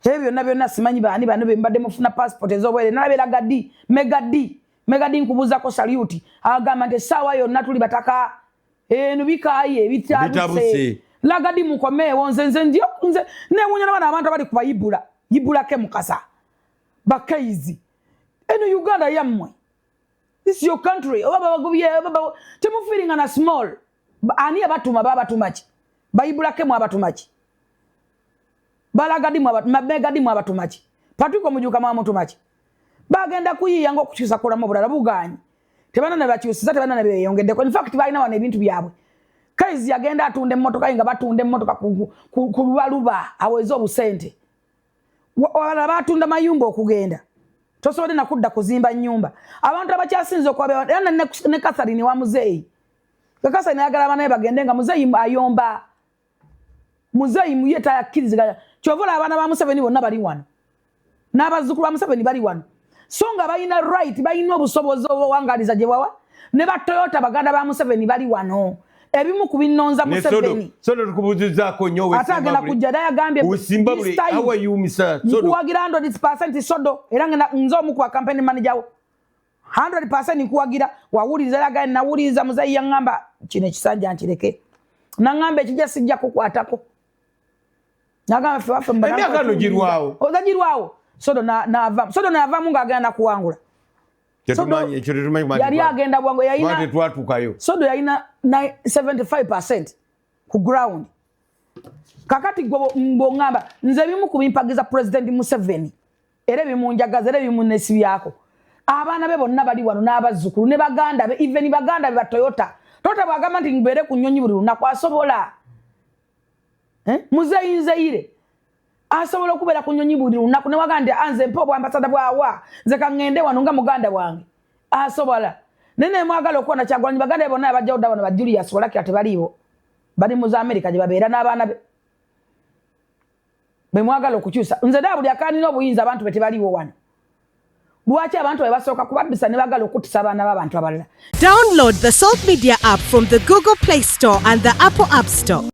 Hebyo na byonna simanyi baani bano be mbadde mufuna passport ezobwere nalabera D Mega D nkubuza ko salute agamba nti sawa yonna tuli bataka eno bikaye bitabuse lagadi mukome wonzenze ndio nze newunya nabana abantu abali kubayibula yibula ke mukasa bakaizi eno Uganda yamwe. This is your country. Temu feeling on a small. Ani abatuma baba tumachi. Bayibula ke mwa batumachi. Balagadi mwa mabegadi mwa batumachi. Patuko mujuka mwa tumachi. Bagenda kuyiya ngo kukyusa kola mu bulala buganyi. Tebana na bakyusa tebana na beyongedde ko. In fact balina wana ebintu byabwe. Kaizi agenda atunde mmotoka inga batunde mmotoka ku lubaluba aweze obusente. Wala batunda mayumba okugenda. Tosobode nakudda kuzimba nyumba. Abantu abakyasinze okwabe yana ne Catherine wa muzeyi. Kakasa nyagala bana bagende nga muzeyi ayomba. Muzeyi muyeta yakiriziga. Chovola abana ba Museveni bonna bali wano. N'abazukulu ba Museveni bali wano. So nga bayina right bayina obusobozi obwangaliza gye wawa. Ne ba Toyota baganda ba Museveni bali wano. Ebimu kubinonza Museveni. Sodo tukubuzizaako nnyo we Atagenda kujja daya gambye. Usimbabule how are you Mr. Sodo? Kuwagira 100% Sodo era ngenda nzo mu kwa campaign manager 100% kuwagira wawuliza laga na wuliza muzayi yangamba kine kisanja nkireke. Na ngambe kijja sijja kukwatako. Nagamba fe mbana. Emyaka no girwawo. Ozagirwawo. Sodo na ava munga agenda kuwangula. Chetumanyi yali agenda bwango yayina wate twatukayo. Sodo yayina 75% ku ground. Kakati gwo ngamba nze bimu kubimpagiza President Museveni. Era bimunjagaza era bimunesi byako. Abana be bonna bali wano n'abazukulu ne baganda be even baganda be Toyota. Toyota bagamba nti ngibere kunyonyi buli nakwasobola. Muzeyi nzeire. Asobola kubera kunyonyi buli lunaku ne wagande anze mpo ambassador bwawa nze kangende wano nga muganda wange asobola nene mwagala okuona Kyagulanyi baganda bonna abajja odda bano ba Julius Olaki atebaliwo bali mu America gye babeera n'abaana be mwagala okukyusa nze da buli akanina obuyinza abantu betebaliwo wano lwaki abantu basooka kubabbisa ne bagala okutisa abaana b'abantu abalala. Download the Salt Media app from the Google Play Store and the Apple App Store.